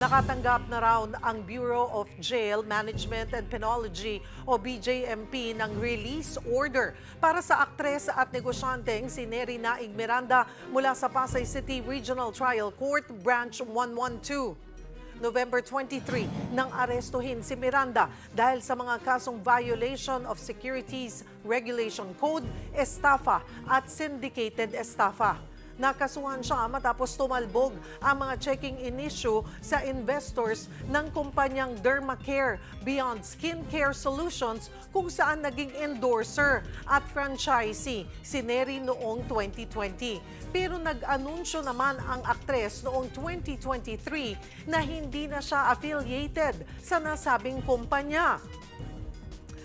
Nakatanggap na raw ang Bureau of Jail Management and Penology o BJMP ng release order para sa aktres at negosyanteng si Nery Naig Miranda mula sa Pasay City Regional Trial Court Branch 112. November 23 nang arestuhin si Miranda dahil sa mga kasong violation of Securities Regulation Code, estafa at syndicated estafa. Nakasuhan siya matapos tumalbog ang mga checking-in issue sa investors ng kumpanyang Dermacare Beyond Skincare Solutions kung saan naging endorser at franchisee si Nery noong 2020. Pero nag-anunsyo naman ang aktres noong 2023 na hindi na siya affiliated sa nasabing kumpanya.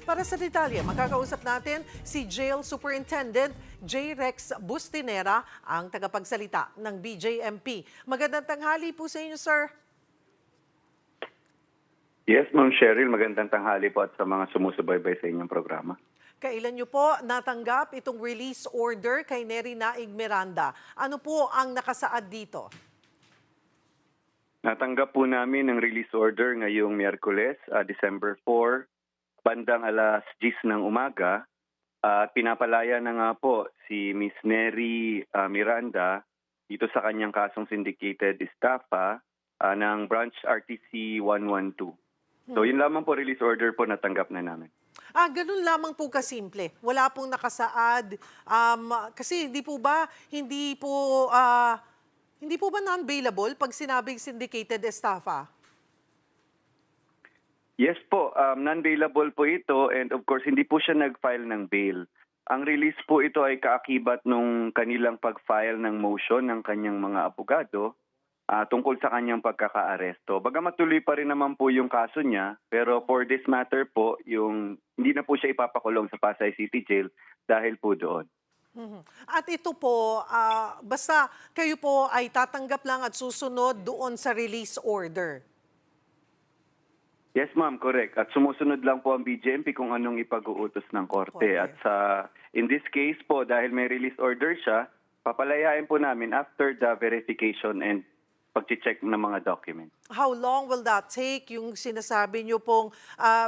Para sa detalye, makakausap natin si Jail Superintendent J. Rex Bustinera, ang tagapagsalita ng BJMP. Magandang tanghali po sa inyo, sir. Yes, Ma'am Cheryl, magandang tanghali po at sa mga sumusubaybay sa inyong programa. Kailan niyo po natanggap itong release order kay Nery Naig Miranda? Ano po ang nakasaad dito? Natanggap po namin ang release order ngayong Miyerkules, December 4, bandang alas 10 ng umaga. At pinapalaya na nga po si Miss Nery Miranda dito sa kanyang kasong syndicated estafa ng Branch RTC 112. So yun lamang po, release order po natanggap na namin. Ganun lamang po kasimple. Wala pong nakasaad. Kasi hindi po ba non-bailable pag sinabing syndicated estafa? Yes po, non-bailable po ito and of course hindi po siya nag-file ng bail. Ang release po ito ay kaakibat nung kanilang pag-file ng motion ng kanyang mga abogado tungkol sa kanyang pagkakaaresto. Bagamat tuloy pa rin naman po yung kaso niya, pero for this matter po, hindi na po siya ipapakulong sa Pasay City Jail dahil po doon. At ito po, basta kayo po ay tatanggap lang at susunod doon sa release order. Yes, ma'am, correct. At sumusunod lang po ang BJMP kung anong ipag-uutos ng korte. At in this case po, dahil may release order siya, papalayain po namin after the verification and pag-check ng mga documents. How long will that take, yung sinasabi niyo pong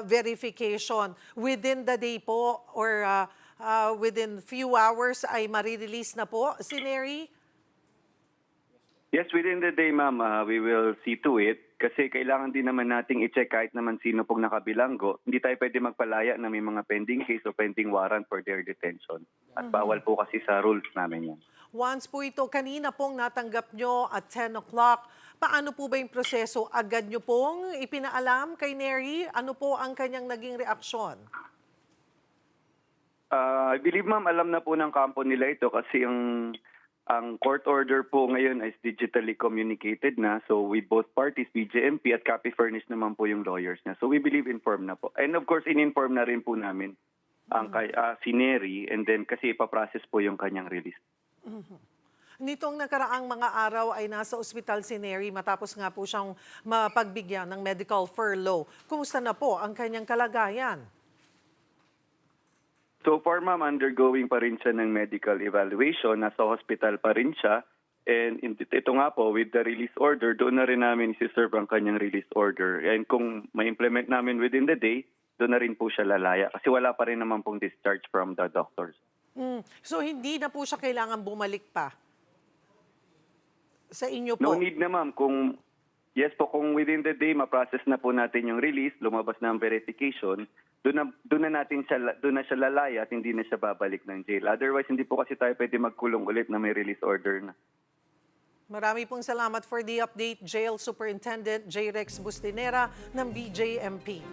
verification? Within the day po or within few hours ay marirelease na po si Nery? Yes, within the day, ma'am, we will see to it. Kasi kailangan din naman nating i-check kahit naman sino pong nakabilanggo. Hindi tayo pwede magpalaya na may mga pending case o pending warrant for their detention. At bawal po kasi sa rules namin yan. Once po ito, kanina pong natanggap nyo at 10 o'clock, paano po ba yung proseso? Agad nyo pong ipinaalam kay Nery? Ano po ang kanyang naging reaksyon? I believe, ma'am, alam na po ng kampo nila ito kasi ang court order po ngayon is digitally communicated na. So with both parties, BJMP at copy furnish naman po yung lawyers na. So we believe informed na po. And of course, in-inform na rin po namin ang si Nery and then kasi ipaprocess po yung kanyang release. Nitong nakaraang mga araw ay nasa ospital si Nery matapos nga po siyang mapagbigyan ng medical furlough. Kumusta na po ang kanyang kalagayan? So far, ma'am, undergoing pa rin siya ng medical evaluation. Nasa hospital pa rin siya. And ito nga po, with the release order, doon na rin namin isi-serve ang kanyang release order. And kung ma-implement namin within the day, doon na rin po siya lalaya. Kasi wala pa rin naman pong discharge from the doctors. So hindi na po siya kailangan bumalik pa sa inyo po? No need na, ma'am. Yes po, kung within the day, ma-process na po natin yung release, lumabas na ang verification, doon na siya lalaya at hindi na siya babalik ng jail. Otherwise, hindi po kasi tayo pwede magkulong ulit na may release order na. Marami pong salamat for the update, Jail Superintendent J. Rex Bustinera ng BJMP.